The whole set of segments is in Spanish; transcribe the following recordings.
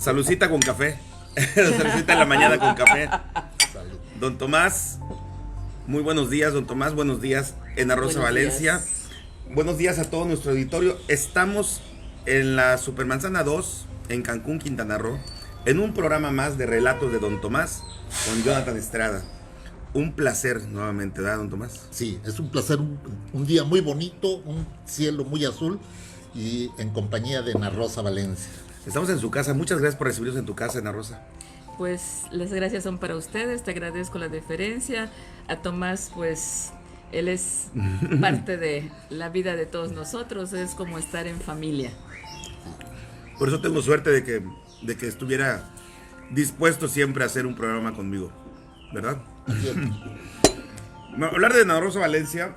Salucita con café. Salucita en la mañana con café. Salud. Don Tomás, muy buenos días, don Tomás, buenos días, Ana Rosa Valencia. Días. Buenos días a todo nuestro auditorio. Estamos en la Supermanzana 2, en Cancún, Quintana Roo, en un programa más de relatos de don Tomás con Jonathan Estrada. Un placer nuevamente, ¿verdad, don Tomás? Sí, es un placer, un día muy bonito, un cielo muy azul y en compañía de Ana Rosa Valencia. Estamos en su casa, muchas gracias por recibirnos en tu casa, Ana Rosa. Pues las gracias son para ustedes, te agradezco la deferencia. A Tomás, pues él es parte de la vida de todos nosotros, es como estar en familia. Por eso tengo suerte de que estuviera dispuesto siempre a hacer un programa conmigo, ¿verdad? No, hablar de Ana Rosa Valencia,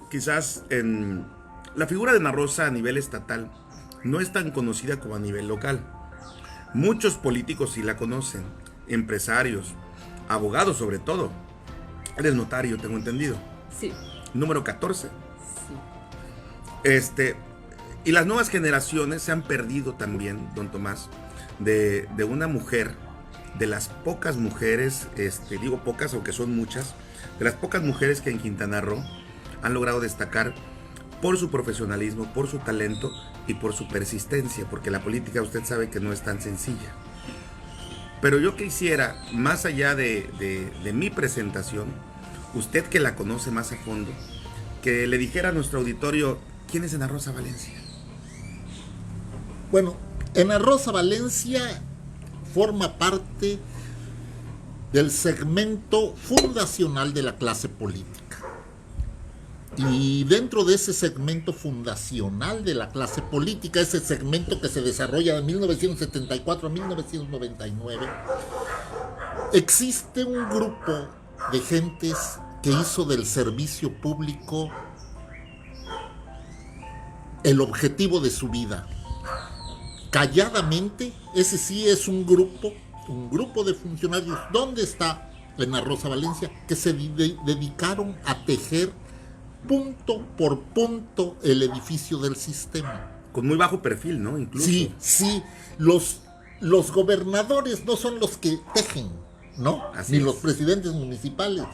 quizás en la figura de Ana Rosa a nivel estatal no es tan conocida como a nivel local. Muchos políticos sí la conocen, empresarios, abogados sobre todo. Eres notario, tengo entendido. Sí, Número 14. sí. Y las nuevas generaciones se han perdido también, don Tomás, de una mujer, de las pocas mujeres, digo pocas aunque son muchas, de las pocas mujeres que en Quintana Roo han logrado destacar por su profesionalismo, por su talento y por su persistencia, porque la política usted sabe que no es tan sencilla. Pero yo quisiera, más allá de mi presentación, usted que la conoce más a fondo, que le dijera a nuestro auditorio, ¿quién es Ana Rosa Valencia? Bueno, Ana Rosa Valencia forma parte del segmento fundacional de la clase política. Y dentro de ese segmento fundacional de la clase política, ese segmento que se desarrolla de 1974 a 1999, existe un grupo de gentes que hizo del servicio público el objetivo de su vida. Calladamente, ese sí es un grupo de funcionarios. ¿Dónde está Ana Rosa Valencia? Que se dedicaron a tejer punto por punto el edificio del sistema. Con muy bajo perfil, ¿no? Incluso. Sí, los gobernadores no son los que tejen, ¿no? Así Ni es. los presidentes municipales.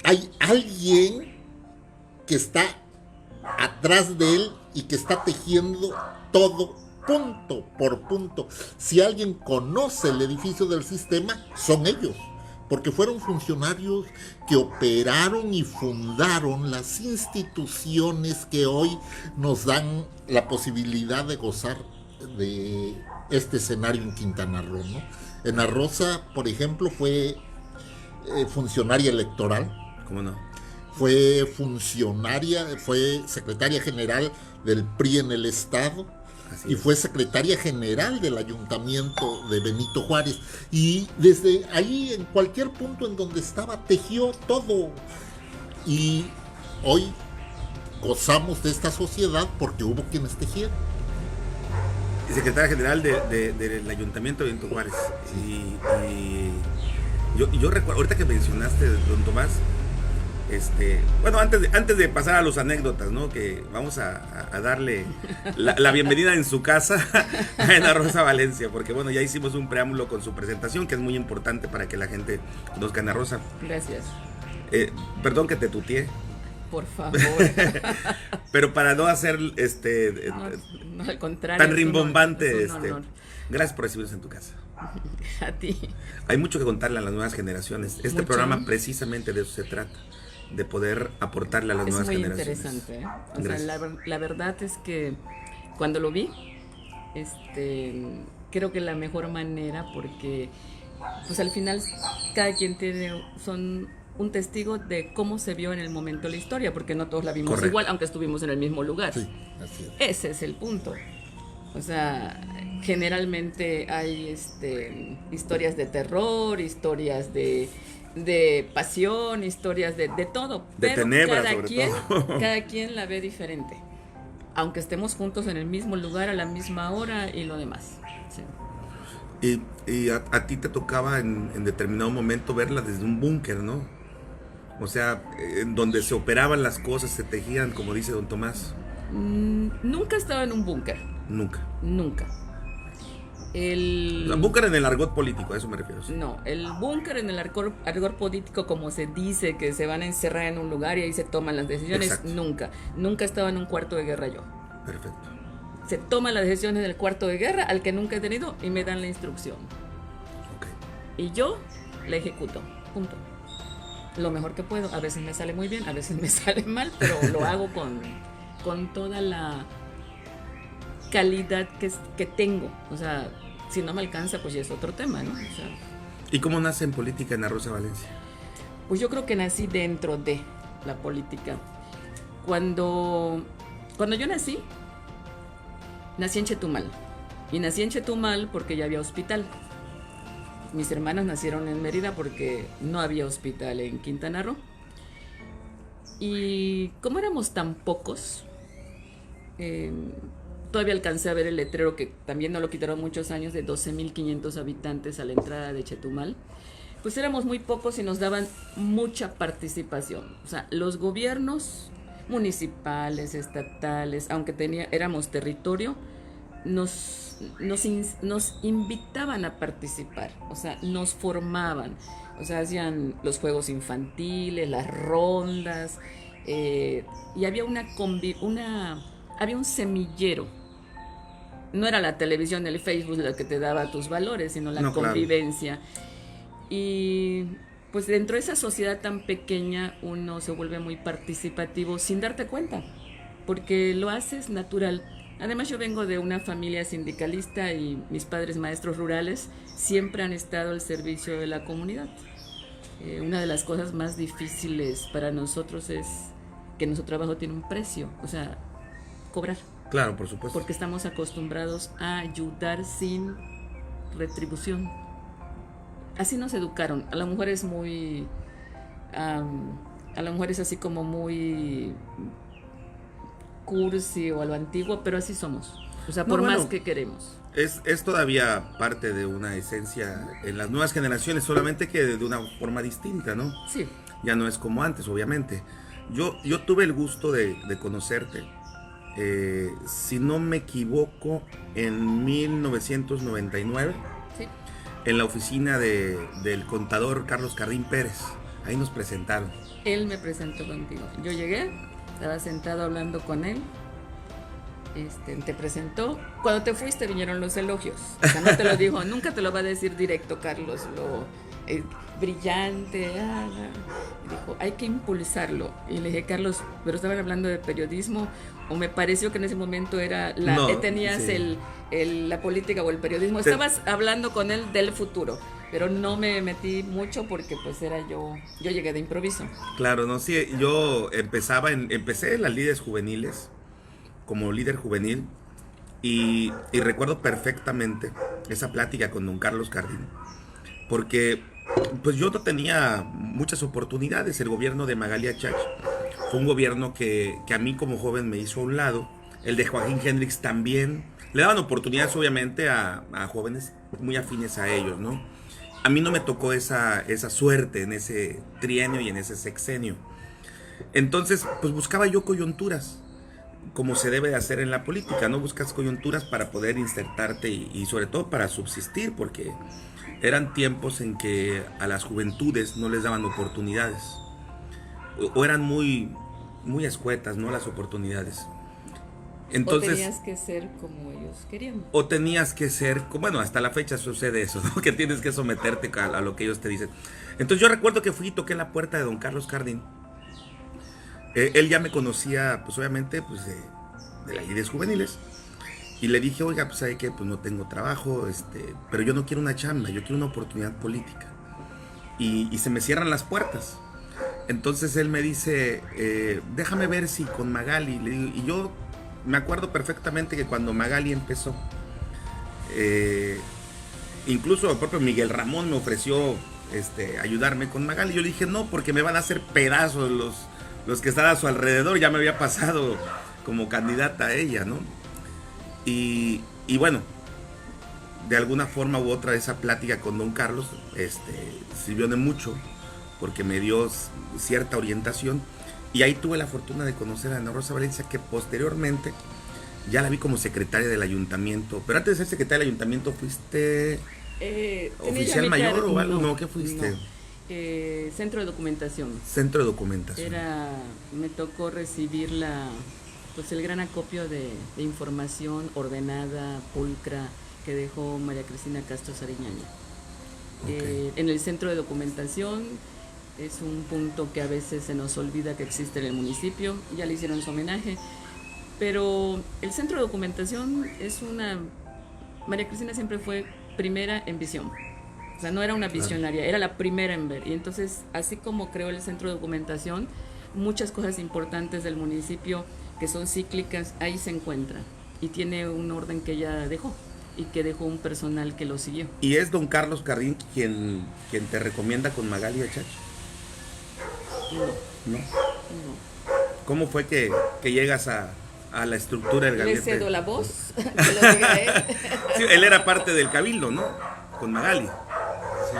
Hay alguien que está atrás de él y que está tejiendo todo punto por punto. Si alguien conoce el edificio del sistema, son ellos, porque fueron funcionarios que operaron y fundaron las instituciones que hoy nos dan la posibilidad de gozar de este escenario en Quintana Roo, ¿no? Ana Rosa, por ejemplo, fue funcionaria electoral. ¿Cómo no? Fue funcionaria, fue secretaria general del PRI en el estado. Así Y es. fue secretaria general del ayuntamiento de Benito Juárez. Y desde ahí, en cualquier punto en donde estaba, tejió todo. Y hoy gozamos de esta sociedad porque hubo quienes tejieron. Y secretaria general del Ayuntamiento de Benito Juárez. Y yo recuerdo, ahorita que mencionaste, don Tomás, bueno, antes de pasar a las anécdotas, ¿no? Que vamos a darle la bienvenida en su casa a Ana Rosa Valencia, porque bueno, ya hicimos un preámbulo con su presentación, que es muy importante para que la gente conozca a Ana Rosa. Gracias. Perdón que te tuteé, Por favor. pero para no hacer No, al contrario. tan es un rimbombante, es un honor. gracias por recibirnos en tu casa. A ti. Hay mucho que contarle a las nuevas generaciones. Este Mucho. programa precisamente de eso se trata, de poder aportarle a las Es nuevas muy generaciones. interesante, ¿eh? O sea, Gracias. la verdad es que cuando lo vi, creo que la mejor manera, porque pues al final cada quien son un testigo de cómo se vio en el momento la historia, porque no todos la vimos Correcto. igual, aunque estuvimos en el mismo lugar. Sí, así es. Ese es el punto. O sea, generalmente hay historias de terror, historias de pasión, historias de todo. De pero tenebras, cada sobre quien, todo. cada quien la ve diferente. Aunque estemos juntos en el mismo lugar, a la misma hora y lo demás. Sí. Y a ti te tocaba en determinado momento verla desde un búnker, ¿no? O sea, en donde se operaban las cosas, se tejían, como dice don Tomás. Nunca estaba en un búnker. Nunca. Nunca. El... O sea, búnker en el argot político, a eso me refiero. Sí. No, el búnker en el argor político, como se dice, que se van a encerrar en un lugar y ahí se toman las decisiones, Exacto. nunca estaba en un cuarto de guerra yo. Perfecto. Se toman las decisiones del cuarto de guerra, al que nunca he tenido, y me dan la instrucción. Ok. Y yo la ejecuto, punto. Lo mejor que puedo, a veces me sale muy bien, a veces me sale mal, pero lo hago con toda la calidad que tengo. O sea, si no me alcanza, pues ya es otro tema, ¿no? O sea, ¿Y cómo nace en política Ana Rosa Valencia? pues yo creo que nací dentro de la política. Cuando yo nací en Chetumal. Y nací en Chetumal porque ya había hospital. Mis hermanas nacieron en Mérida porque no había hospital en Quintana Roo. Y como éramos tan pocos, todavía alcancé a ver el letrero, que también no lo quitaron muchos años, de 12.500 habitantes a la entrada de Chetumal. Pues éramos muy pocos y nos daban mucha participación. O sea, los gobiernos municipales, estatales, aunque éramos territorio, nos invitaban a participar. O sea, nos formaban. O sea, hacían los juegos infantiles, las rondas, y había había un semillero. No era la televisión, el Facebook lo que te daba tus valores, sino la convivencia. Claro. Y pues dentro de esa sociedad tan pequeña uno se vuelve muy participativo sin darte cuenta, porque lo haces natural. Además, yo vengo de una familia sindicalista y mis padres maestros rurales siempre han estado al servicio de la comunidad. Una de las cosas más difíciles para nosotros es que nuestro trabajo tiene un precio, o sea, cobrar. Claro, por supuesto. Porque estamos acostumbrados a ayudar sin retribución. Así nos educaron. A la mujer es muy... a la mujer es así como muy cursi o a lo antiguo, pero así somos. O sea, por más que queremos. Es todavía parte de una esencia en las nuevas generaciones, solamente que de una forma distinta, ¿no? Sí. Ya no es como antes, obviamente. Yo tuve el gusto de conocerte, si no me equivoco, en 1999, sí, en la oficina del contador Carlos Cardín Pérez. Ahí nos presentaron. Él me presentó contigo. Yo llegué, estaba sentado hablando con él. Te presentó. Cuando te fuiste vinieron los elogios. O sea, no te lo dijo, nunca te lo va a decir directo, Carlos. Brillante. Dijo, hay que impulsarlo. Y le dije, Carlos, pero estaban hablando de periodismo, o me pareció que en ese momento tenías sí, la política o el periodismo. Estabas hablando con él del futuro, pero no me metí mucho porque pues yo llegué de improviso. Claro, no, sí, yo empecé en las líderes juveniles, como líder juvenil, y recuerdo perfectamente esa plática con don Carlos Cardín, porque pues yo no tenía muchas oportunidades. El gobierno de Magali Achach fue un gobierno que a mí como joven me hizo a un lado. El de Joaquín Hendrix también. Le daban oportunidades obviamente a jóvenes muy afines a ellos, ¿no? A mí no me tocó esa suerte en ese trienio y en ese sexenio. Entonces, pues buscaba yo coyunturas, como se debe de hacer en la política, ¿no? Buscas coyunturas para poder insertarte y sobre todo para subsistir, porque eran tiempos en que a las juventudes no les daban oportunidades, o eran muy, muy escuetas, ¿no? Las oportunidades. Entonces, o tenías que ser como ellos querían. O tenías que ser, bueno, hasta la fecha sucede eso, ¿no? Que tienes que someterte a lo que ellos te dicen. Entonces yo recuerdo que fui y toqué la puerta de don Carlos Cardín. Él ya me conocía, pues obviamente, pues de las líderes juveniles. Y le dije, oiga, pues sabe que pues no tengo trabajo, pero yo no quiero una chamba, yo quiero una oportunidad política. Y se me cierran las puertas. Entonces él me dice, déjame ver si con Magali. Le digo, y yo me acuerdo perfectamente que cuando Magali empezó, incluso el propio Miguel Ramón me ofreció ayudarme con Magali. Yo le dije no, porque me van a hacer pedazos los que están a su alrededor. Ya me había pasado como candidata a ella, ¿no? Y bueno, de alguna forma u otra esa plática con don Carlos sirvió de mucho, porque me dio cierta orientación, y ahí tuve la fortuna de conocer a Ana Rosa Valencia, que posteriormente ya la vi como secretaria del ayuntamiento. Pero antes de ser secretaria del ayuntamiento, ¿fuiste Tenía oficial ya mi mayor cargo. o algo? No, ¿qué fuiste? No. Centro de documentación. Centro de documentación. Me tocó recibir pues el gran acopio de información ordenada, pulcra, que dejó María Cristina Castro Sariñaña. Ok. En el centro de documentación es un punto que a veces se nos olvida que existe en el municipio, ya le hicieron su homenaje, pero el centro de documentación María Cristina siempre fue primera en visión. O sea, no era una visionaria, era la primera en ver. Y entonces, así como creó el centro de documentación, muchas cosas importantes del municipio que son cíclicas, ahí se encuentran. Y tiene un orden que ella dejó y que dejó un personal que lo siguió. ¿Y es don Carlos Carrín quien te recomienda con Magali Achach? No, ¿No? no. ¿Cómo fue que llegas a la estructura del Le gabinete? cedo la voz, que lo diga él. Sí, él era parte del cabildo, ¿no? Con Magali. Sí,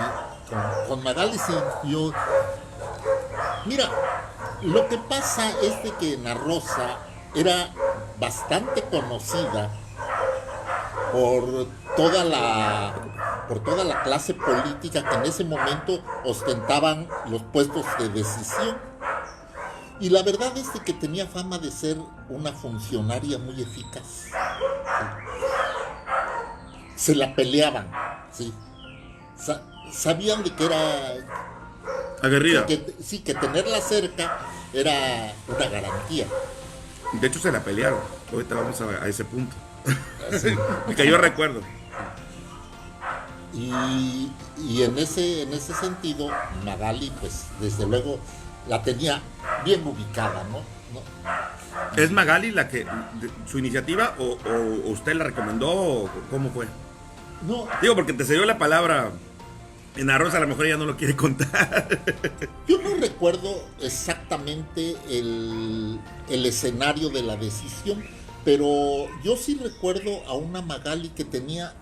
con Magali sí, Mira, lo que pasa es de que Ana Rosa era bastante conocida por toda la clase política que en ese momento ostentaban los puestos de decisión. Y la verdad es de que tenía fama de ser una funcionaria muy eficaz. Se la peleaban, sí. Sabían de que era Aguerrida. que tenerla cerca era una garantía. De hecho, se la pelearon. Ahorita vamos a ese punto. Que yo recuerdo. Y en ese sentido, Magali, pues desde luego la tenía bien ubicada, ¿no? ¿Es Magali su iniciativa o usted la recomendó o cómo fue? No, Digo, porque te cedió la palabra en Arroz, a lo mejor ella no lo quiere contar. yo no recuerdo exactamente el escenario de la decisión, pero yo sí recuerdo a una Magali que tenía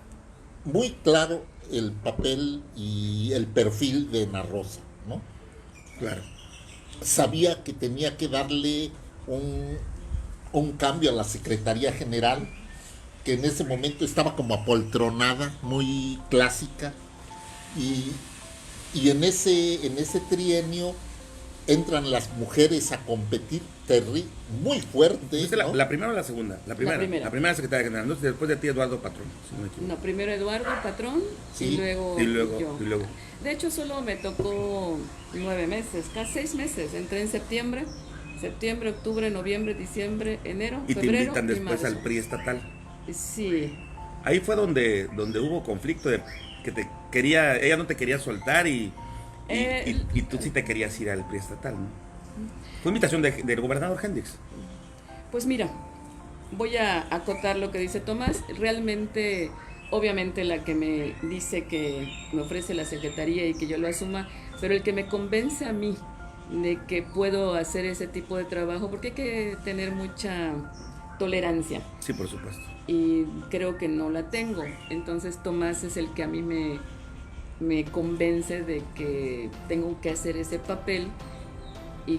muy claro el papel y el perfil de Ana Rosa, ¿no? Claro. Sabía que tenía que darle un cambio a la Secretaría General, que en ese momento estaba como apoltronada, muy clásica, y en ese trienio entran las mujeres a competir muy fuerte, ¿Fuiste ¿no? la primera o la segunda? La primera. primera. La primera secretaria general. Entonces, después de ti, Eduardo Patrón, si no me equivoco. No, primero Eduardo Patrón Sí, y luego y luego- yo. y luego. De hecho, solo me tocó 9 meses, casi 6 meses. Entré en septiembre, octubre, noviembre, diciembre, enero, Y te febrero invitan después marzo. al PRI estatal. Sí, Ahí fue donde hubo conflicto de que ella no te quería soltar y tú sí te querías ir al PRI estatal, ¿no? Fue invitación del gobernador Hendrix. pues mira, voy a acotar lo que dice Tomás. Realmente, obviamente la que me dice que me ofrece la secretaría y que yo lo asuma, pero el que me convence a mí de que puedo hacer ese tipo de trabajo, porque hay que tener mucha tolerancia. Sí, por supuesto. Y creo que no la tengo. Entonces Tomás es el que a mí me convence de que tengo que hacer ese papel y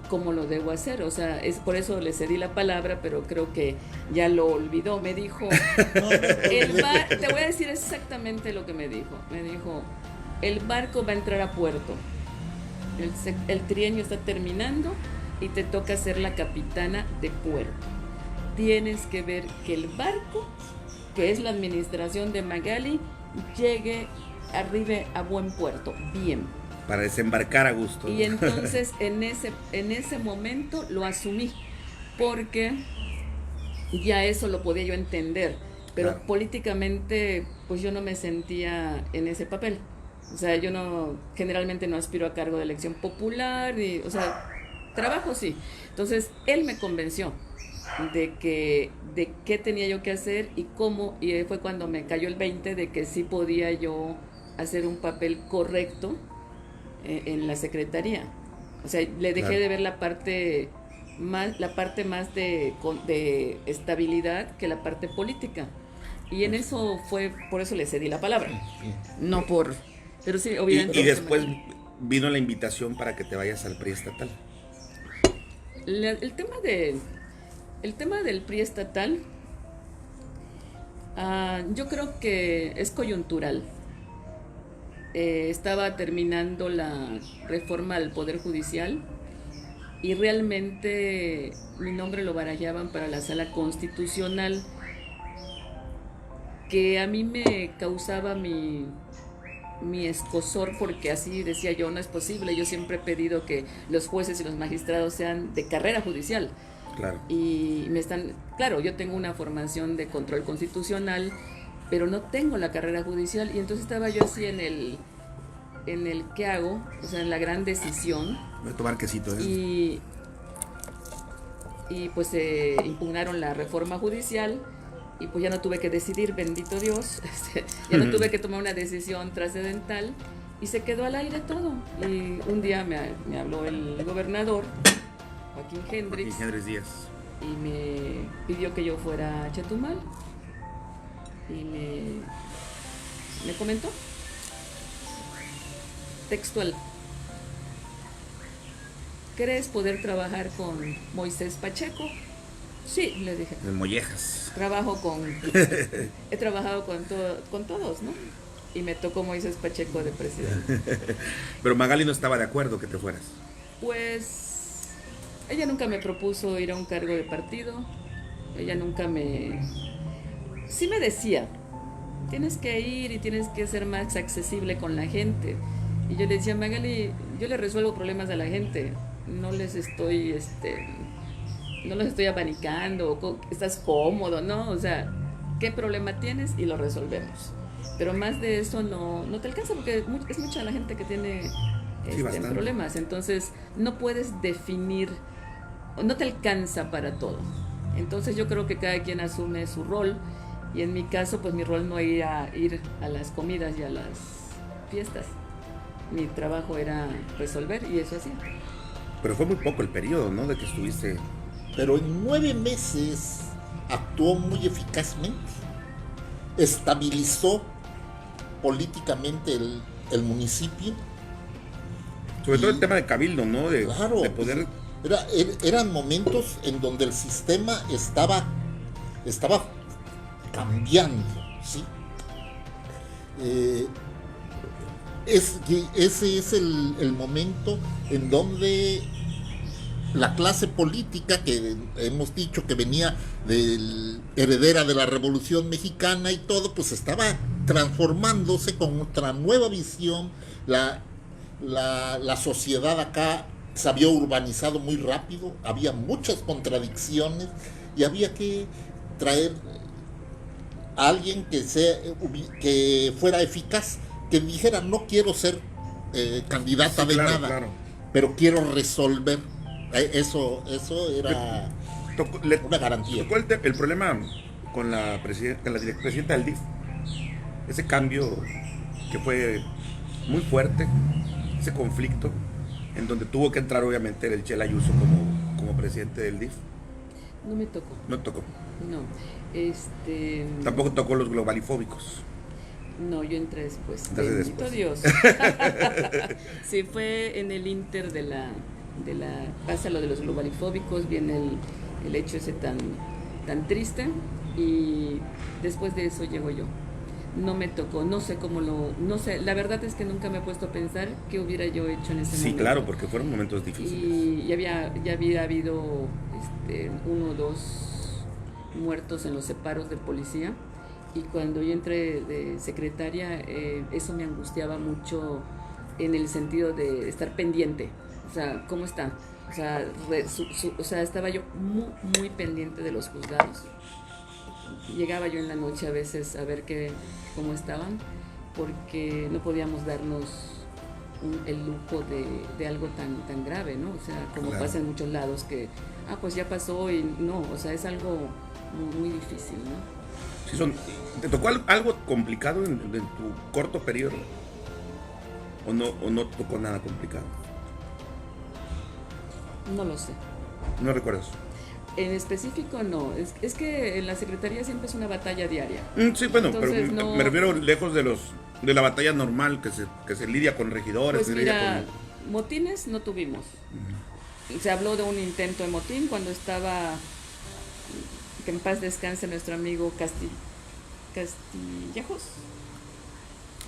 cómo lo debo hacer. O sea, es por eso le cedí la palabra, pero creo que ya lo olvidó. Me dijo, te voy a decir exactamente lo que me dijo. Me dijo, el barco va a entrar a puerto. El trienio está terminando y te toca ser la capitana de puerto. Tienes que ver que el barco, que es la administración de Magali, arribe a buen puerto, bien. Para desembarcar a gusto. Y entonces en ese momento lo asumí, porque ya eso lo podía yo entender, pero Claro. políticamente pues yo no me sentía en ese papel. O sea, yo generalmente no aspiro a cargo de elección popular, o sea, trabajo sí. Entonces él me convenció de qué tenía yo que hacer y cómo, y fue cuando me cayó el 20 de que sí podía yo hacer un papel correcto en la secretaría. O sea, le dejé Claro. de ver la parte más de estabilidad que la parte política. Y en eso por eso le cedí la palabra. No por... Pero sí, obviamente... Y después vino la invitación para que te vayas al PRI estatal. El tema El tema del PRI estatal, yo creo que es coyuntural. Estaba terminando la reforma al Poder Judicial y realmente mi nombre lo barallaban para la Sala Constitucional, que a mí me causaba mi escozor, porque así decía yo, no es posible, yo siempre he pedido que los jueces y los magistrados sean de carrera judicial. Claro. Y claro, yo tengo una formación de control constitucional, pero no tengo la carrera judicial, y entonces estaba yo así en el ¿qué hago? O sea, en la gran decisión. Voy a tomar quesito, ¿eh? Y pues impugnaron la reforma judicial, y pues ya no tuve que decidir, bendito Dios, ya no tuve que tomar una decisión trascendental, y se quedó al aire todo. Y un día me habló el gobernador, Joaquín Hendrix Díaz, y me pidió que yo fuera a Chetumal, y me comentó textual: ¿querés poder trabajar con Moisés Pacheco? Sí, le dije. de Mollejas. He trabajado con todos, ¿no? Y me tocó Moisés Pacheco de presidente. Pero Magali no estaba de acuerdo que te fueras. Pues ella nunca me propuso ir a un cargo de partido. Ella nunca sí me decía, tienes que ir y tienes que ser más accesible con la gente. Y yo le decía: Magali, yo le resuelvo problemas a la gente, no les estoy abanicando, estás cómodo, ¿no? O sea, ¿qué problema tienes? Y lo resolvemos. Pero más de eso no te alcanza, porque es mucha la gente que tiene problemas. Entonces no puedes definir, no te alcanza para todo. Entonces yo creo que cada quien asume su rol, y en mi caso pues mi rol no era ir a las comidas y a las fiestas. Mi trabajo era resolver, y eso hacía. Pero fue muy poco el periodo, ¿no? De que estuviste. Pero en 9 meses actuó muy eficazmente. Estabilizó políticamente el municipio. Sobre todo el tema de cabildo, ¿no? Claro, de poder. Eran momentos en donde el sistema estaba cambiando, ¿sí? Ese es el momento en donde la clase política, que hemos dicho que venía heredera de la Revolución Mexicana y todo, pues estaba transformándose con otra nueva visión. La sociedad acá se había urbanizado muy rápido, había muchas contradicciones, y había que traer a alguien que fuera eficaz, que dijera: no quiero ser candidata de nada, claro, pero quiero resolver. Eso era una garantía. Tocó el problema con la presidenta del DIF, ese cambio que fue muy fuerte, ese conflicto en donde tuvo que entrar obviamente el Chela Ayuso como presidente del DIF. No me tocó. No tocó. No. Tampoco tocó los globalifóbicos. No, yo entré después. Entonces, bendito Dios. Sí, fue en el inter de la pasa lo de los globalifóbicos, viene el hecho ese tan triste, y después de eso llego yo. No me tocó, no sé, la verdad es que nunca me he puesto a pensar qué hubiera yo hecho en ese momento. Sí, claro, porque fueron momentos difíciles. Y ya había habido 1 o 2 muertos en los separos de policía, y cuando yo entré de secretaria, eso me angustiaba mucho, en el sentido de estar pendiente. O sea, ¿cómo están? O sea, estaba yo muy, muy pendiente de los juzgados. Llegaba yo en la noche a veces a ver cómo estaban, porque no podíamos darnos el lujo de algo tan grave, ¿no? O sea, como claro, pasa en muchos lados, que, pues ya pasó, y no, o sea, es algo muy, muy difícil, ¿no? Sí, ¿te tocó algo complicado en tu corto periodo? ¿O no tocó nada complicado? No lo sé. ¿No recuerdas? En específico no, es que en la secretaría siempre es una batalla diaria. Sí, bueno, entonces, pero me refiero lejos de la batalla normal que se lidia con regidores. Pues mira, motines no tuvimos. Se habló de un intento de motín cuando estaba que en paz descanse nuestro amigo Castillejos.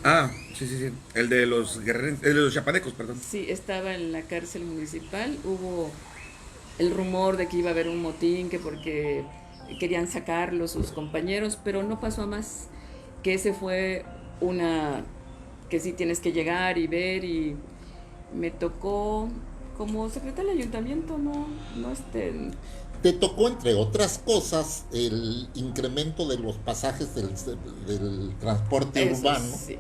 Ah, sí, sí, sí. El de los guerreros, el de los chapanecos, perdón. Sí, estaba en la cárcel municipal. Hubo el rumor de que iba a haber un motín, que porque querían sacarlo sus compañeros, pero no pasó a más. Que ese fue una que sí tienes que llegar y ver, y me tocó como secretaria del ayuntamiento, Te tocó, entre otras cosas, el incremento de los pasajes del transporte eso urbano, sí,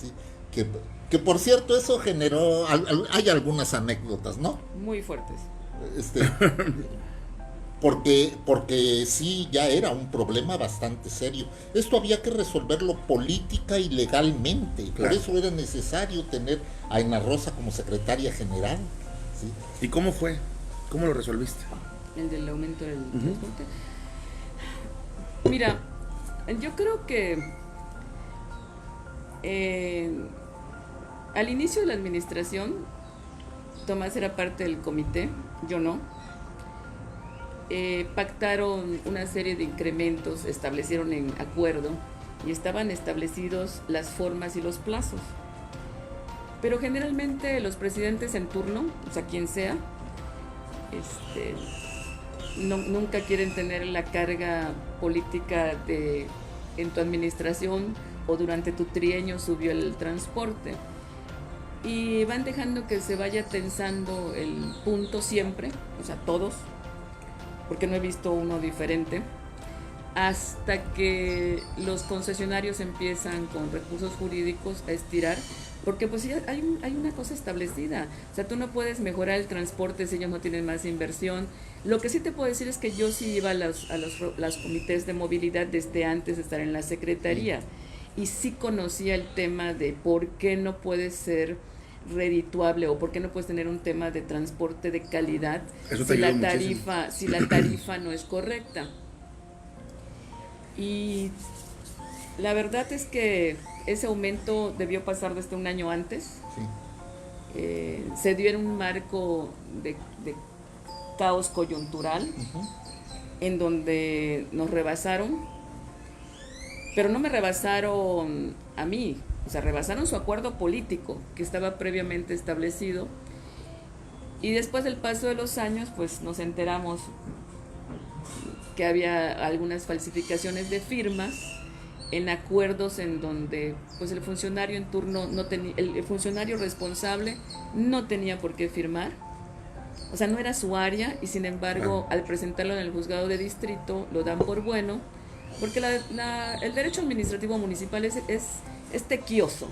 ¿sí? Que, que por cierto, eso generó, hay algunas anécdotas, ¿no? muy fuertes. Este, porque sí, ya era un problema bastante serio. Esto había que resolverlo política y legalmente. Por Claro. eso era necesario tener a Ana Rosa como secretaria general, ¿sí? ¿Y cómo fue? ¿Cómo lo resolviste? El del aumento del transporte. Mira, yo creo que eh, al inicio de la administración, Tomás era parte del comité, yo no. Pactaron una serie de incrementos, establecieron en acuerdo y estaban establecidos las formas y los plazos. Pero generalmente los presidentes en turno, o sea, quien sea, nunca quieren tener la carga política de en tu administración o durante tu trienio subió el transporte. Y van dejando que se vaya tensando el punto siempre, o sea, todos, porque no he visto uno diferente, hasta que los concesionarios empiezan con recursos jurídicos a estirar, porque pues ya hay una cosa establecida, o sea, tú no puedes mejorar el transporte si ellos no tienen más inversión. Lo que sí te puedo decir es que yo sí iba a los comités de movilidad desde antes de estar en la secretaría, y sí conocía el tema de por qué no puede ser redituable o por qué no puedes tener un tema de transporte de calidad Eso te ayudó si la tarifa no es correcta. Y la verdad es que ese aumento debió pasar desde un año antes. Sí. Se dio en un marco de caos coyuntural, en donde nos rebasaron, pero no me rebasaron a mí, o sea, rebasaron su acuerdo político que estaba previamente establecido. Y después del paso de los años, pues nos enteramos que había algunas falsificaciones de firmas en acuerdos en donde pues el funcionario en turno no tenía, el funcionario responsable no tenía por qué firmar, o sea, no era su área, y sin embargo al presentarlo en el juzgado de distrito lo dan por bueno, porque el derecho administrativo municipal es tequioso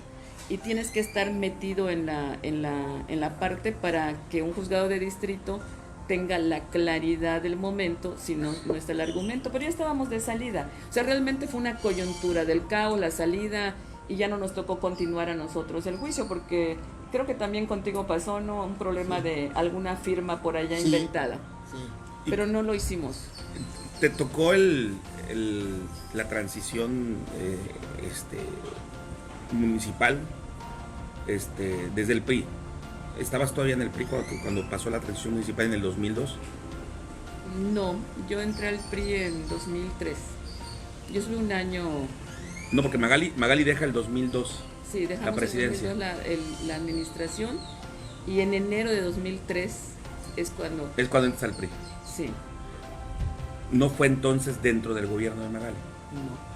y tienes que estar metido en la parte para que un juzgado de distrito tenga la claridad del momento, si no, no está el argumento. Pero ya estábamos de salida, o sea, realmente fue una coyuntura del caos, la salida, y ya no nos tocó continuar a nosotros el juicio, porque creo que también contigo pasó, ¿no?, un problema de alguna firma por allá inventada, Sí. pero no lo hicimos. ¿Te tocó la transición municipal desde el PRI? ¿Estabas todavía en el PRI cuando pasó la transición municipal en el 2002? No, yo entré al PRI en 2003. Yo estuve un año... No, porque Magali deja el 2002. Sí, dejamos la presidencia. En 2002 la administración, y en enero de 2003 es cuando... Es cuando entras al PRI. Sí, ¿No fue entonces dentro del gobierno de Magali? no.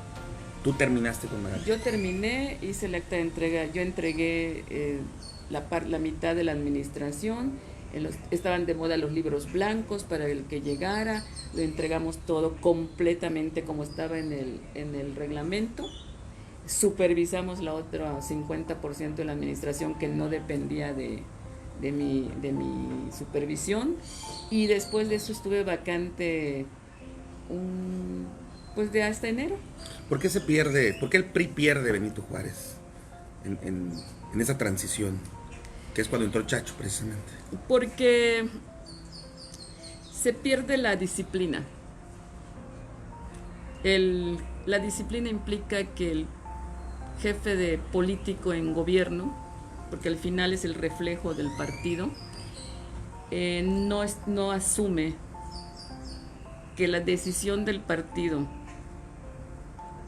¿Tú terminaste con Magali? Yo terminé, hice el acta de entrega, yo entregué la mitad de la administración, estaban de moda los libros blancos para el que llegara, lo entregamos todo completamente como estaba en el reglamento, supervisamos la otra 50% de la administración que no dependía de mi supervisión, y después de eso estuve vacante pues de hasta enero. ¿Por qué el PRI pierde Benito Juárez en esa transición? Que es cuando entró Chacho, precisamente. Porque se pierde la disciplina. La disciplina implica que el jefe de político en gobierno, porque al final es el reflejo del partido, no asume que la decisión del partido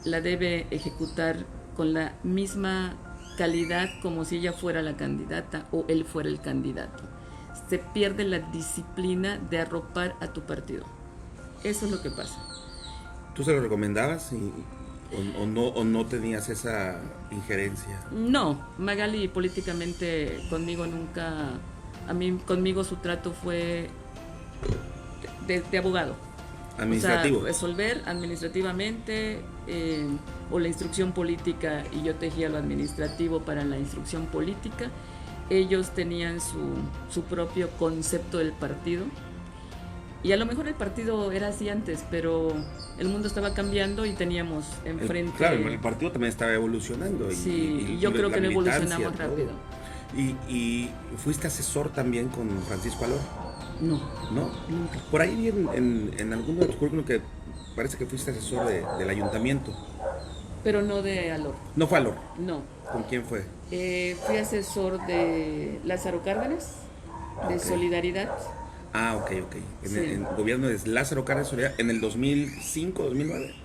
la debe ejecutar con la misma calidad como si ella fuera la candidata o él fuera el candidato. Se pierde la disciplina de arropar a tu partido. Eso es lo que pasa. ¿Tú se lo recomendabas o no tenías esa injerencia? No, Magali políticamente conmigo nunca, conmigo su trato fue de abogado. Administrativo. O sea, resolver administrativamente o la instrucción política, y yo tejía lo administrativo para la instrucción política. Ellos tenían su propio concepto del partido. Y a lo mejor el partido era así antes, pero el mundo estaba cambiando y teníamos enfrente... Claro, el partido también estaba evolucionando. Sí, yo creo que no evolucionamos rápido. ¿Y fuiste asesor también con Francisco Alor? No. ¿No? Nunca. Por ahí vi en alguno de tus currículum que parece que fuiste asesor del ayuntamiento. Pero no de Alor. ¿No fue Alor? No. ¿Con quién fue? Fui asesor de Lázaro Cárdenas, de Solidaridad. Ah, ok. En el gobierno de Lázaro Cárdenas Solidaridad, en el 2005, 2009.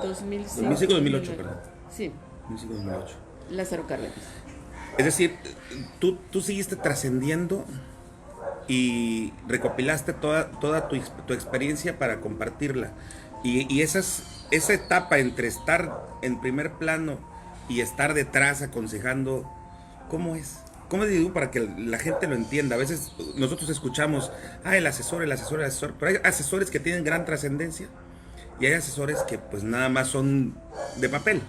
2005, 2008, perdón. Sí. 2005, 2008. Lázaro Cárdenas. Es decir, tú seguiste trascendiendo y recopilaste toda tu experiencia para compartirla. Y esa etapa entre estar en primer plano y estar detrás aconsejando, ¿cómo es? ¿Cómo digo para que la gente lo entienda? A veces nosotros escuchamos, el asesor, pero hay asesores que tienen gran trascendencia y hay asesores que pues nada más son de papel.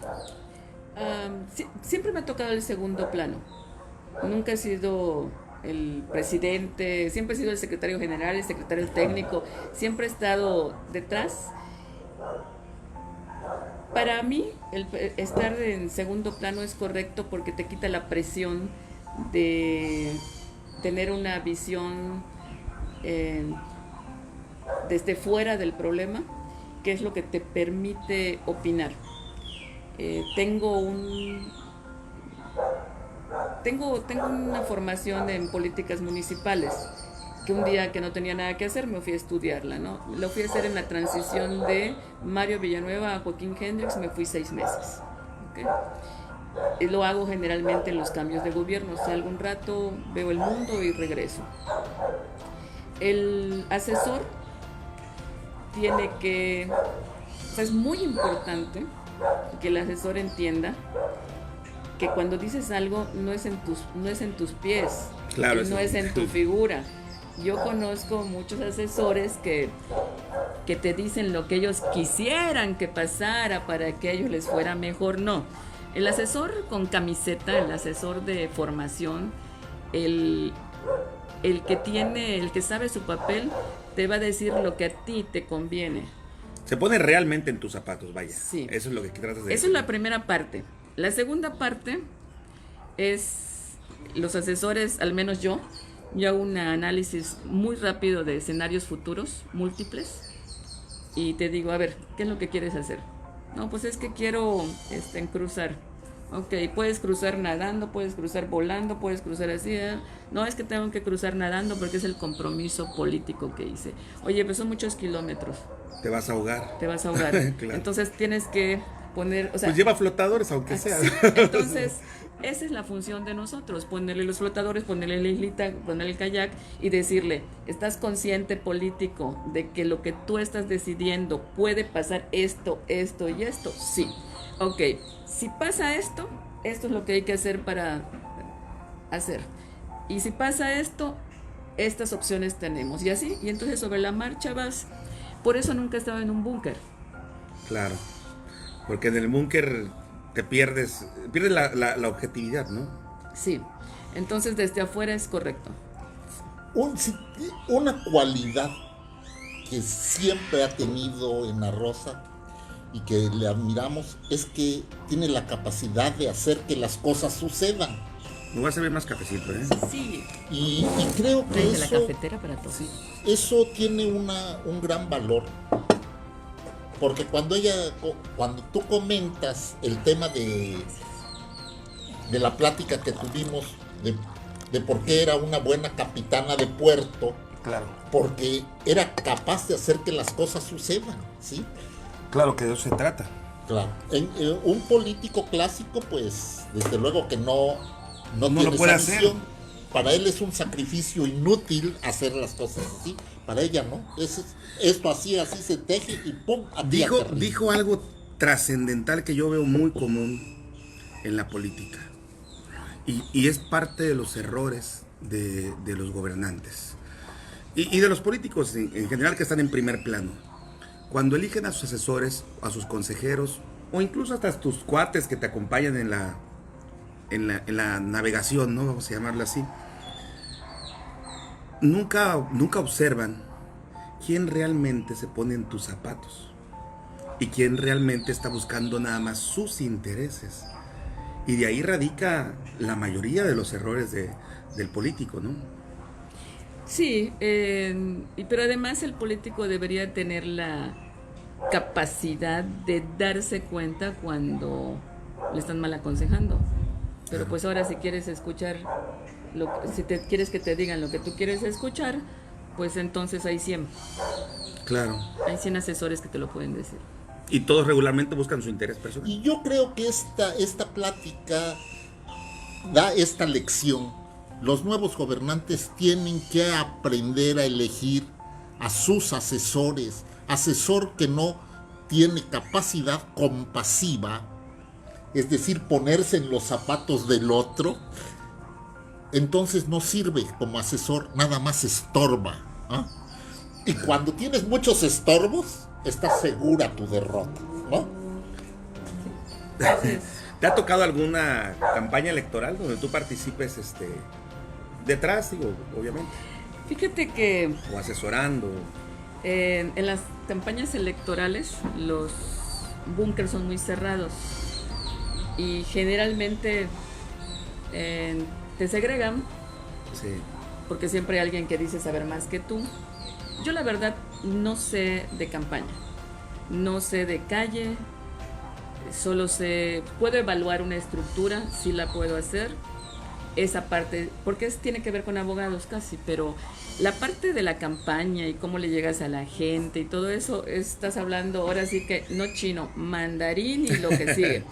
Siempre me ha tocado el segundo plano. Nunca he sido el presidente, siempre he sido el secretario general, el secretario técnico, siempre he estado detrás. Para mí, estar en segundo plano es correcto porque te quita la presión de tener una visión desde fuera del problema, que es lo que te permite opinar. Tengo una formación en políticas municipales, que un día que no tenía nada que hacer me fui a estudiarla, ¿no? Lo fui a hacer en la transición de Mario Villanueva a Joaquín Hendrix, me fui 6 meses. ¿Okay? Y lo hago generalmente en los cambios de gobierno, salgo un rato, veo el mundo y regreso. El asesor tiene que... O sea, es muy importante que el asesor entienda que cuando dices algo no es en tus pies, claro, no es en tu figura. Yo conozco muchos asesores que te dicen lo que ellos quisieran que pasara para que a ellos les fuera mejor. No, el asesor con camiseta, el asesor de formación, el que sabe su papel, te va a decir lo que a ti te conviene. Se pone realmente en tus zapatos, vaya. Sí. Eso es lo que tratas de decir. Eso es la primera parte. La segunda parte es los asesores, al menos yo hago un análisis muy rápido de escenarios futuros, múltiples, y te digo, a ver, ¿qué es lo que quieres hacer? No, pues es que quiero cruzar. Ok, puedes cruzar nadando, puedes cruzar volando, puedes cruzar así. No, es que tengo que cruzar nadando porque es el compromiso político que hice. Oye, pues son muchos kilómetros. Te vas a ahogar. Te vas a ahogar. Claro. Entonces tienes que poner... O sea, pues lleva flotadores, aunque sea. Sí, entonces, esa es la función de nosotros, ponerle los flotadores, ponerle la islita, ponerle el kayak y decirle, ¿estás consciente, político, de que lo que tú estás decidiendo puede pasar esto y esto? Sí. Ok, si pasa esto es lo que hay que hacer para hacer. Y si pasa esto, estas opciones tenemos. Y así, y entonces sobre la marcha vas. Por eso nunca he estado en un búnker. Claro, porque en el búnker te pierdes la objetividad, ¿no? Sí, entonces desde afuera es correcto. Una cualidad que siempre ha tenido Ana Rosa y que le admiramos es que tiene la capacidad de hacer que las cosas sucedan. Me voy a servir más cafecito, ¿eh? Sí. Y creo que desde la cafetera para todos. Sí, eso tiene un gran valor. Porque cuando tú comentas el tema de la plática que tuvimos de por qué era una buena capitana de puerto, Claro. Porque era capaz de hacer que las cosas sucedan, ¿sí? Claro que de eso se trata. Claro. Un político clásico, pues, desde luego que no No tiene lo puede esa hacer. visión. Para él es un sacrificio inútil hacer las cosas así. Para ella no. Esto así se teje y ¡pum! A ti a terreno. Dijo algo trascendental que yo veo muy común en la política. Y es parte de los errores de los gobernantes. Y de los políticos en general que están en primer plano. Cuando eligen a sus asesores, a sus consejeros, o incluso hasta tus cuates que te acompañan en la navegación, ¿no? Vamos a llamarlo así. Nunca observan quién realmente se pone en tus zapatos y quién realmente está buscando nada más sus intereses. Y de ahí radica la mayoría de los errores del político, ¿no? Sí, pero además el político debería tener la capacidad de darse cuenta cuando le están mal aconsejando. Pero pues ahora si quieres escuchar, si te quieres que te digan lo que tú quieres escuchar, pues entonces hay 100. Claro. Hay 100 asesores que te lo pueden decir. Y todos regularmente buscan su interés personal. Y yo creo que esta plática da esta lección. Los nuevos gobernantes tienen que aprender a elegir a sus asesores. Asesor que no tiene capacidad compasiva, es decir, ponerse en los zapatos del otro, entonces no sirve como asesor, nada más estorba. ¿Ah? Y cuando tienes muchos estorbos, está segura tu derrota, ¿no? ¿Te ha tocado alguna campaña electoral donde tú participes detrás, digo, obviamente? Fíjate que O asesorando. en las campañas electorales los búnkers son muy cerrados y generalmente te segregan Sí. porque siempre hay alguien que dice saber más que tú. Yo la verdad no sé de campaña, no sé de calle, solo puedo evaluar una estructura, sí la puedo hacer, esa parte, porque tiene que ver con abogados casi, pero la parte de la campaña y cómo le llegas a la gente y todo eso, estás hablando ahora sí que no chino, mandarín y lo que sigue.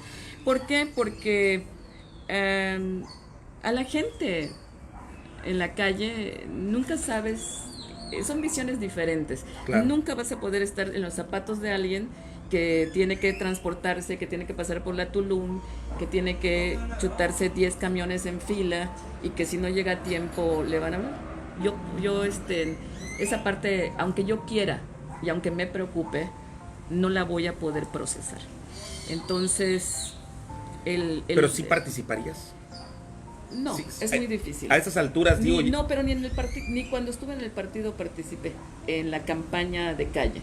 ¿Por qué? Porque a la gente en la calle nunca sabes, son visiones diferentes. Claro. Nunca vas a poder estar en los zapatos de alguien que tiene que transportarse, que tiene que pasar por la Tulum, que tiene que chutarse 10 camiones en fila y que si no llega a tiempo le van a hablar. Yo esa parte, aunque yo quiera y aunque me preocupe, no la voy a poder procesar. Entonces, Pero sí participarías. No, Sí, es muy difícil. A esas alturas, digo. No, pero ni cuando estuve en el partido participé en la campaña de calle.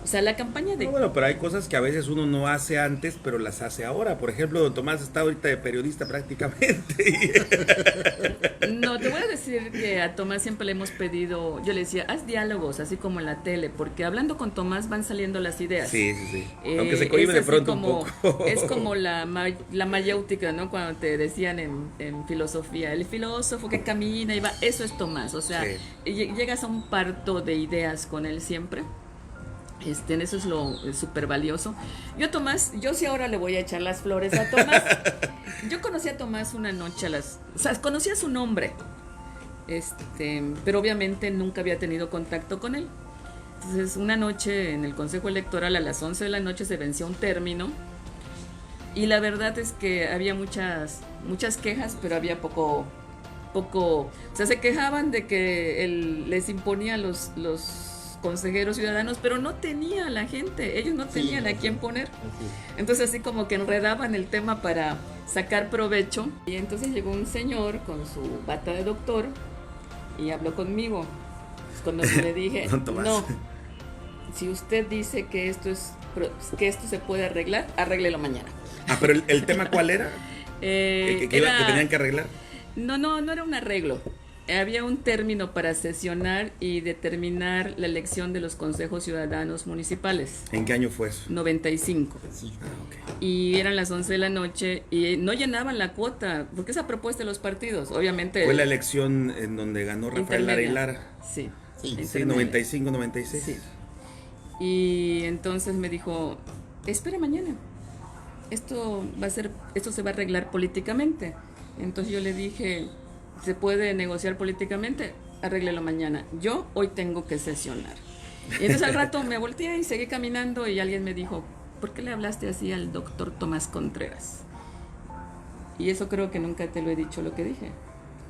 O sea, la campaña de... No, bueno, pero hay cosas que a veces uno no hace antes, pero las hace ahora. Por ejemplo, don Tomás está ahorita de periodista prácticamente. No, te voy a decir que a Tomás siempre le hemos pedido, yo le decía, haz diálogos, así como en la tele, porque hablando con Tomás van saliendo las ideas. Sí. Aunque se cohibe de así pronto como, un poco. Es como la mayéutica, ¿no? Cuando te decían en filosofía, el filósofo que camina y va, eso es Tomás. O sea, llegas a un parto de ideas con él siempre. Eso es lo súper valioso. Yo sí ahora le voy a echar las flores a Tomás. Yo conocí a Tomás una noche o sea, conocía su nombre, pero obviamente nunca había tenido contacto con él. Entonces, una noche en el Consejo Electoral a las 11 de la noche se venció un término y la verdad es que había muchas quejas, pero había poco, o sea, se quejaban de que él les imponía los consejeros ciudadanos, pero no tenía a la gente, ellos no tenían a quién poner. Entonces así como que enredaban el tema para sacar provecho. Y entonces llegó un señor con su bata de doctor y habló conmigo. Cuando le dije, no, si usted dice que esto se puede arreglar, arréglelo mañana. Ah, pero el tema ¿cuál era? ¿Que tenían que arreglar? No era un arreglo. Había un término para sesionar y determinar la elección de los consejos ciudadanos municipales. ¿En qué año fue eso? 95. Sí. Ah, ok. Y eran las 11 de la noche y no llenaban la cuota, porque esa propuesta de los partidos, obviamente... Fue la elección en donde ganó Rafael Lara y Lara. Sí. Sí, Sí, intermedia. 95, 96. Sí. Y entonces me dijo, espere mañana. Esto se va a arreglar políticamente. Entonces yo le dije, ¿se puede negociar políticamente? Arréglelo mañana. Yo hoy tengo que sesionar. Y entonces al rato me volteé y seguí caminando y alguien me dijo, ¿por qué le hablaste así al doctor Tomás Contreras? Y eso creo que nunca te lo he dicho lo que dije.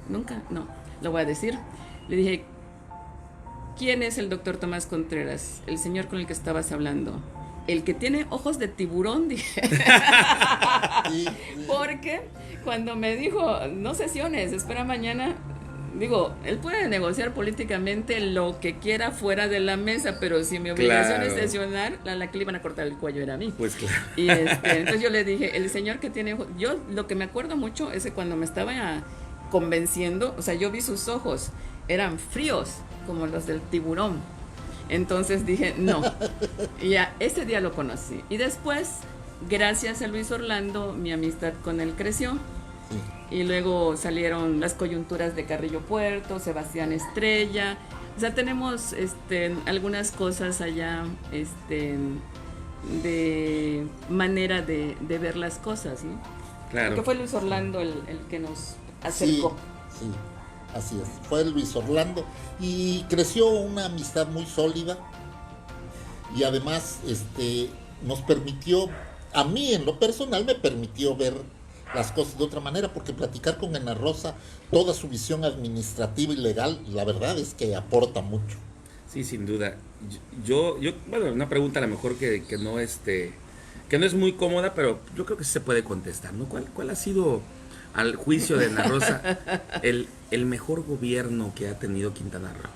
Nunca, no, lo voy a decir. Le dije, ¿quién es el doctor Tomás Contreras? El señor con el que estabas hablando. El que tiene ojos de tiburón, dije. Sí, sí. Porque cuando me dijo, no sesiones, espera mañana, digo, él puede negociar políticamente lo que quiera fuera de la mesa, pero si mi obligación es Claro. sesionar, la que le iban a cortar el cuello era a mí. Pues claro. Y entonces yo le dije, el señor que tiene ojos, yo lo que me acuerdo mucho es que cuando me estaba convenciendo, o sea, yo vi sus ojos, eran fríos, como los del tiburón. Entonces dije, no. Y ya ese día lo conocí. Y después, gracias a Luis Orlando, mi amistad con él creció. Y luego salieron las coyunturas de Carrillo Puerto, Sebastián Estrella. O sea, tenemos algunas cosas allá de manera de ver las cosas, ¿no? Claro. Que fue Luis Orlando el que nos Sí, acercó. sí, así es. Fue Luis Orlando y creció una amistad muy sólida y además nos permitió, a mí en lo personal me permitió ver las cosas de otra manera, porque platicar con Ana Rosa, toda su visión administrativa y legal, la verdad es que aporta mucho. Sí, sin duda. Bueno, una pregunta a lo mejor que no que no es muy cómoda, pero yo creo que sí se puede contestar, ¿no? ¿Cuál ha sido, al juicio de Ana Rosa, el mejor gobierno que ha tenido Quintana Roo?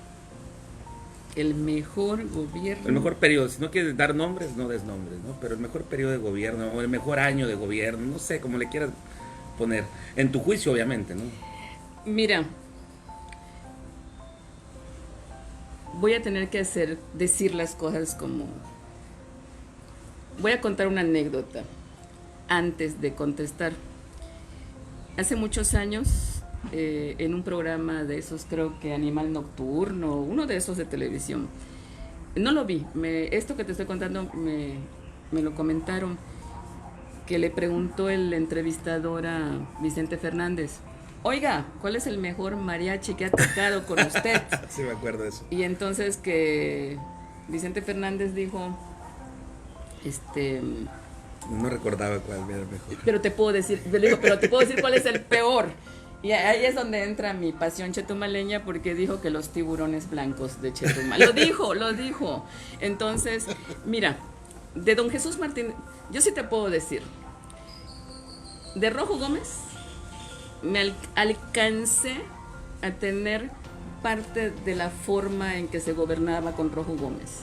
El mejor gobierno. El mejor periodo, si no quieres dar nombres, no des nombres, ¿no? Pero el mejor periodo de gobierno, o el mejor año de gobierno, no sé, como le quieras poner. En tu juicio, obviamente, ¿no? Mira, voy a tener que decir las cosas como... Voy a contar una anécdota antes de contestar. Hace muchos años, en un programa de esos, creo que Animal Nocturno, uno de esos de televisión, no lo vi, esto que te estoy contando me lo comentaron, que le preguntó el entrevistador a Vicente Fernández, oiga, ¿cuál es el mejor mariachi que ha tocado con usted? Sí, me acuerdo de eso. Y entonces que Vicente Fernández dijo, No recordaba cuál era el mejor. pero te puedo decir, yo le digo, pero te puedo decir cuál es el peor. Y ahí es donde entra mi pasión chetumaleña, porque dijo que los tiburones blancos de Chetumal. Lo dijo. Entonces, mira, de don Jesús Martín, yo sí te puedo decir, de Rojo Gómez, me alcancé a tener parte de la forma en que se gobernaba con Rojo Gómez.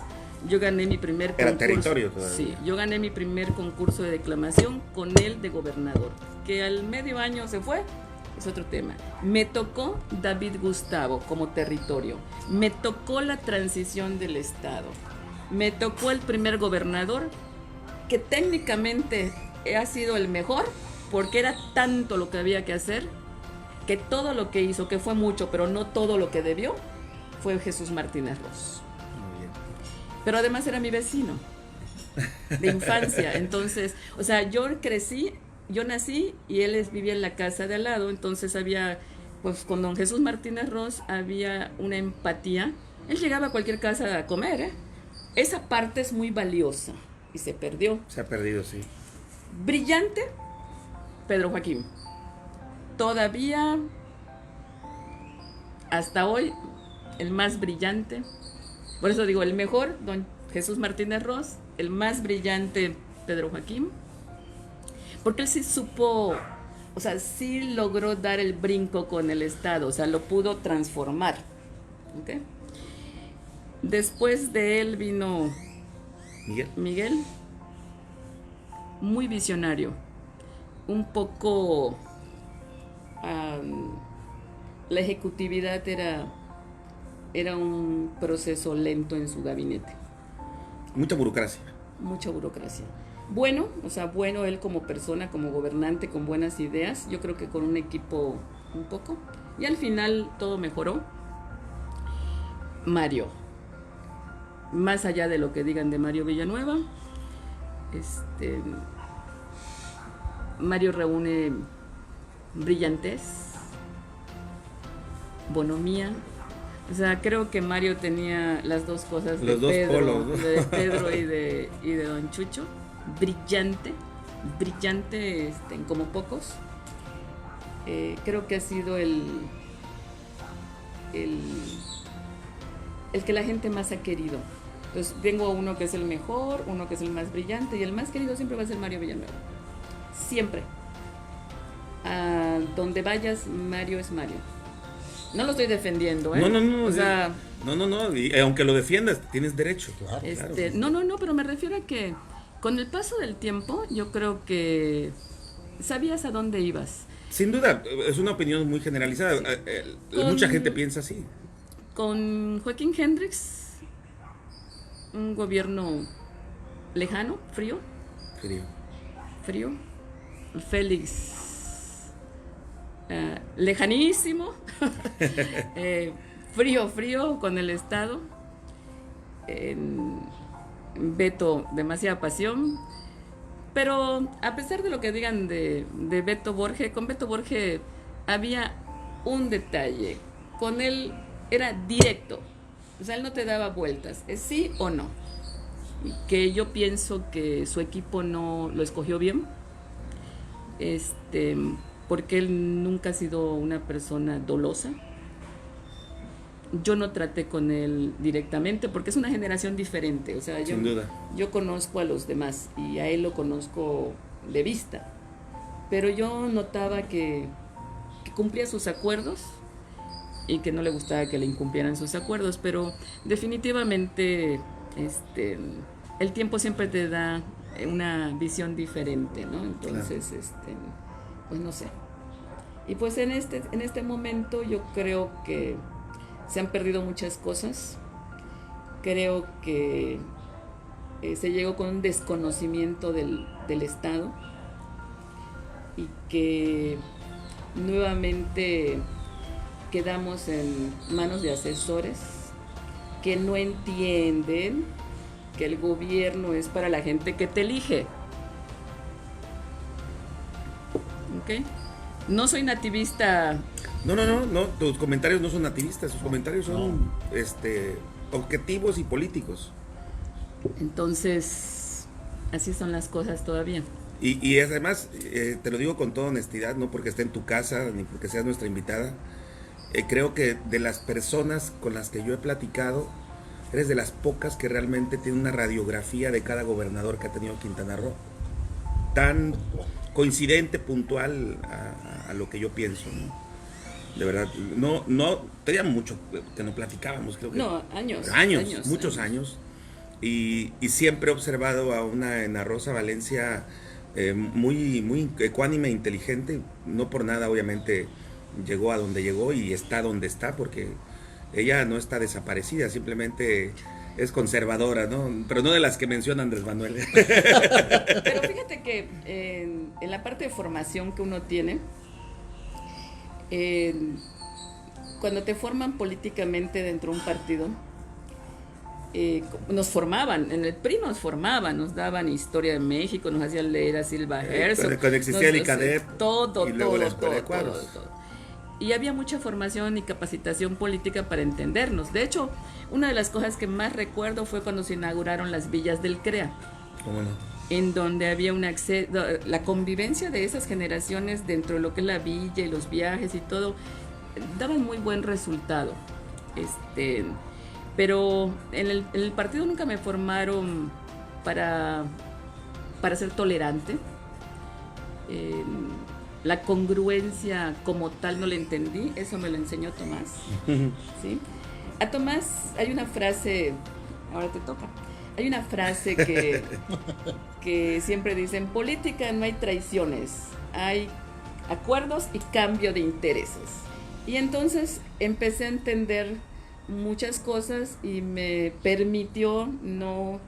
Yo gané mi primer Era concurso. territorio todavía. Sí, yo gané mi primer concurso de declamación con él de gobernador. Que al medio año se fue, es otro tema. Me tocó David Gustavo como territorio. Me tocó la transición del Estado. Me tocó el primer gobernador, que técnicamente ha sido el mejor, porque era tanto lo que había que hacer, que todo lo que hizo, que fue mucho, pero no todo lo que debió, fue Jesús Martínez Ross. Muy bien. Pero además era mi vecino de infancia. Entonces, o sea, yo nací y él vivía en la casa de al lado. Entonces había, pues con don Jesús Martínez Ross había una empatía. Él llegaba a cualquier casa a comer, ¿eh? Esa parte es muy valiosa y se perdió. Se ha perdido, sí. Brillante, Pedro Joaquín. Todavía, hasta hoy, el más brillante. Por eso digo, el mejor, don Jesús Martínez Ross, el más brillante, Pedro Joaquín, porque él sí supo, o sea, sí logró dar el brinco con el Estado, o sea, lo pudo transformar. ¿Okay? Después de él vino Miguel, muy visionario, un poco, la ejecutividad era un proceso lento en su gabinete. Mucha burocracia. Mucha burocracia. Bueno, o sea, bueno él como persona, como gobernante, con buenas ideas. Yo creo que con un equipo un poco. Y al final todo mejoró. Mario. Más allá de lo que digan de Mario Villanueva, Mario reúne brillantez, bonomía. O sea, creo que Mario tenía las dos cosas Los dos polos, ¿no? de Pedro y de Don Chucho. Brillante, brillante como pocos. Creo que ha sido el que la gente más ha querido. Entonces tengo uno que es el mejor, uno que es el más brillante, y el más querido siempre va a ser Mario Villanueva. Siempre. A donde vayas, Mario es Mario. No lo estoy defendiendo, ¿eh? No. O sea, no. Y aunque lo defiendas, tienes derecho. Claro. Claro. No, pero me refiero a que con el paso del tiempo, yo creo que sabías a dónde ibas. Sin duda, es una opinión muy generalizada. Mucha gente piensa así. Con Joaquín Hendrix, un gobierno lejano, frío. Félix, lejanísimo. Frío con el Estado. Beto, demasiada pasión. Pero a pesar de lo que digan de Beto Borge, con Beto Borge había un detalle. Con él era directo. O sea, él no te daba vueltas. ¿Es sí o no? Y que yo pienso que su equipo no lo escogió bien. Porque él nunca ha sido una persona dolosa. Yo no traté con él directamente porque es una generación diferente. O sea, Sin duda. yo conozco a los demás y a él lo conozco de vista. Pero yo notaba que cumplía sus acuerdos y que no le gustaba que le incumplieran sus acuerdos. Pero definitivamente el tiempo siempre te da una visión diferente, ¿no? Entonces, pues no sé. Y pues en este momento yo creo que se han perdido muchas cosas. Creo que se llegó con un desconocimiento del Estado y que nuevamente quedamos en manos de asesores que no entienden que el gobierno es para la gente que te elige. ¿Ok? No soy nativista. No, tus comentarios no son nativistas, tus comentarios son objetivos y políticos. Entonces, así son las cosas todavía. Y además, te lo digo con toda honestidad, no porque esté en tu casa, ni porque seas nuestra invitada, creo que de las personas con las que yo he platicado, eres de las pocas que realmente tiene una radiografía de cada gobernador que ha tenido Quintana Roo, tan coincidente, puntual a lo que yo pienso, ¿no? De verdad, no, tenía mucho que no platicábamos, creo que. No, años. Muchos años. Y siempre he observado a una Ana Rosa Valencia muy ecuánime e inteligente. No por nada, obviamente, llegó a donde llegó y está donde está, porque ella no está desaparecida, simplemente es conservadora, ¿no? Pero no de las que menciona Andrés Manuel. Pero fíjate que en la parte de formación que uno tiene, cuando te forman políticamente dentro de un partido, nos formaban, en el PRI nos formaban, nos daban historia de México, nos hacían leer a Silva Herzog. Cuando existía el ICADEP. Todo. Todo. Y había mucha formación y capacitación política para entendernos. De hecho, una de las cosas que más recuerdo fue cuando se inauguraron las villas del CREA. ¿Cómo no? En donde había la convivencia de esas generaciones dentro de lo que es la villa y los viajes y todo, daban muy buen resultado. Pero en el partido nunca me formaron para ser tolerante. La congruencia como tal no la entendí, eso me lo enseñó Tomás. ¿Sí? A Tomás hay una frase, ahora te toca, hay una frase que siempre dice: en política no hay traiciones, hay acuerdos y cambio de intereses. Y entonces empecé a entender muchas cosas y me permitió no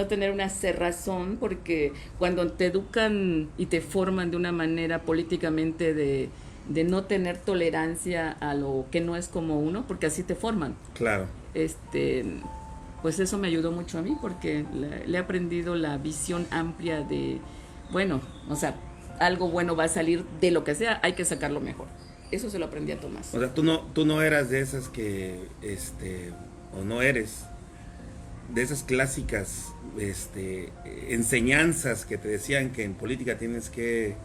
tener una cerrazón, porque cuando te educan y te forman de una manera políticamente de de no tener tolerancia a lo que no es como uno, porque así te forman. Claro. Pues eso me ayudó mucho a mí, porque le he aprendido la visión amplia de, bueno, o sea, algo bueno va a salir de lo que sea, hay que sacarlo mejor. Eso se lo aprendí a Tomás. O sea, tú no eras de esas que, o no eres de esas clásicas, enseñanzas que te decían que en política tienes que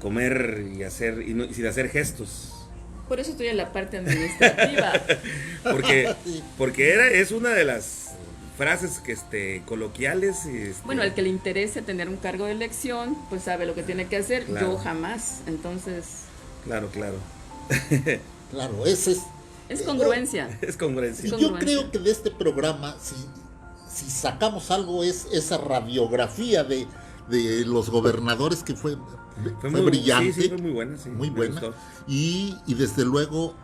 comer y hacer, y sin hacer gestos. Por eso estoy en la parte administrativa. Porque es una de las frases que coloquiales. Bueno, al que le interese tener un cargo de elección, pues sabe lo que tiene que hacer. Claro. Yo jamás. Entonces. Claro. Claro, ese es. Es congruencia. Es congruencia. Y yo creo que de este programa, si sacamos algo, es esa radiografía de los gobernadores que fue brillante. Sí, fue muy buena. Sí, muy me buena. gustó. Y desde luego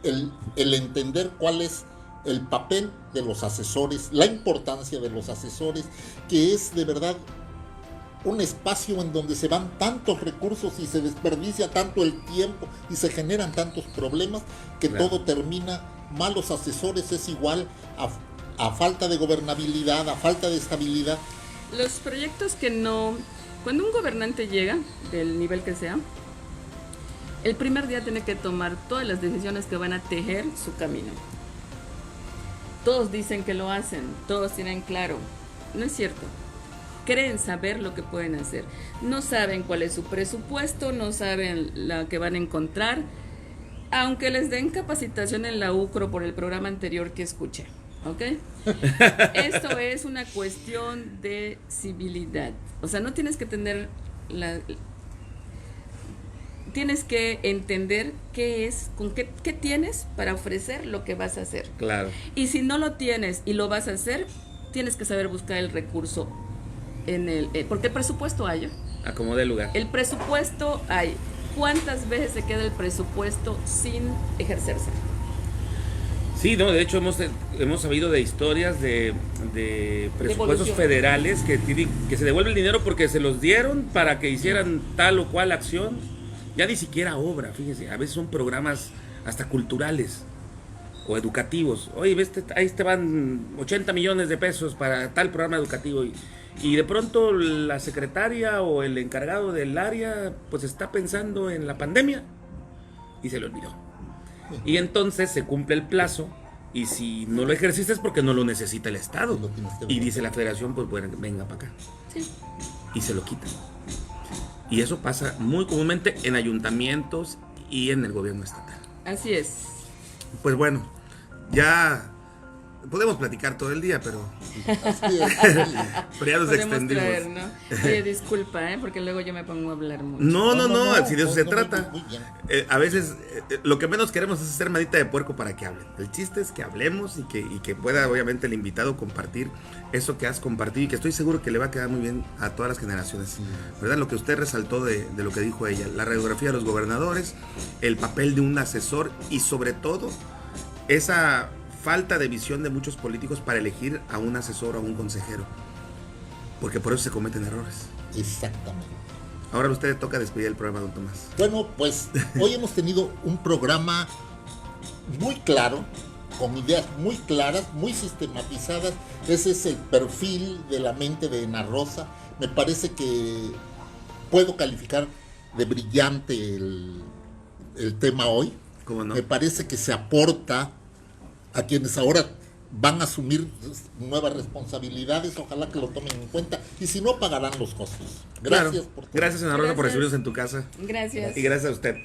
el entender cuál es el papel de los asesores, la importancia de los asesores, que es de verdad un espacio en donde se van tantos recursos y se desperdicia tanto el tiempo y se generan tantos problemas que Claro. todo termina. Malos asesores es igual a falta de gobernabilidad, a falta de estabilidad. Los proyectos que no. Cuando un gobernante llega, del nivel que sea, el primer día tiene que tomar todas las decisiones que van a tejer su camino. Todos dicen que lo hacen, todos tienen claro. No es cierto. Creen saber lo que pueden hacer. No saben cuál es su presupuesto, no saben lo que van a encontrar, aunque les den capacitación en la UCRO por el programa anterior que escuché. ¿Ok? Esto es una cuestión de civilidad. O sea, no tienes que tener tienes que entender qué es, qué tienes para ofrecer lo que vas a hacer. Claro. Y si no lo tienes y lo vas a hacer, tienes que saber buscar el recurso porque el presupuesto hay. Acomode el lugar. El presupuesto hay. ¿Cuántas veces se queda el presupuesto sin ejercerse? Sí, no, de hecho hemos sabido de historias de presupuestos Devolución. federales que se devuelve el dinero porque se los dieron para que hicieran tal o cual acción. Ya ni siquiera obra, fíjense, a veces son programas hasta culturales o educativos. Oye, ves, ahí te van 80 millones de pesos para tal programa educativo y de pronto la secretaria o el encargado del área pues está pensando en la pandemia y se le olvidó. Y entonces se cumple el plazo y si no lo ejerciste es porque no lo necesita el Estado. Lo tienes que Y ver. dice la federación, pues bueno, venga para acá. Sí. Y se lo quitan. Y eso pasa muy comúnmente en ayuntamientos y en el gobierno estatal. Así es. Pues bueno, ya podemos platicar todo el día, pero Así es. ya nos Podemos extendimos. traer, ¿no? Oye, disculpa, porque luego yo me pongo a hablar mucho. No, si de eso se no, trata. muy bien. A veces lo que menos queremos es hacer manita de puerco para que hablen. El chiste es que hablemos y que pueda obviamente el invitado compartir eso que has compartido y que estoy seguro que le va a quedar muy bien a todas las generaciones. ¿Verdad? Lo que usted resaltó de lo que dijo ella, la radiografía de los gobernadores, el papel de un asesor y sobre todo esa falta de visión de muchos políticos para elegir a un asesor o a un consejero. Porque por eso se cometen errores. Exactamente. Ahora a usted le toca despedir el programa, don Tomás. Bueno, pues hoy hemos tenido un programa muy claro, con ideas muy claras, muy sistematizadas. Ese es el perfil de la mente de Ana Rosa. Me parece que puedo calificar de brillante el tema hoy. ¿Cómo no? Me parece que se aporta a quienes ahora van a asumir nuevas responsabilidades. Ojalá que lo tomen en cuenta y si no, pagarán los costos. Gracias Claro. por todo. Gracias, Ana Rosa, por Gracias. recibirnos en tu casa. Gracias. Y gracias a usted.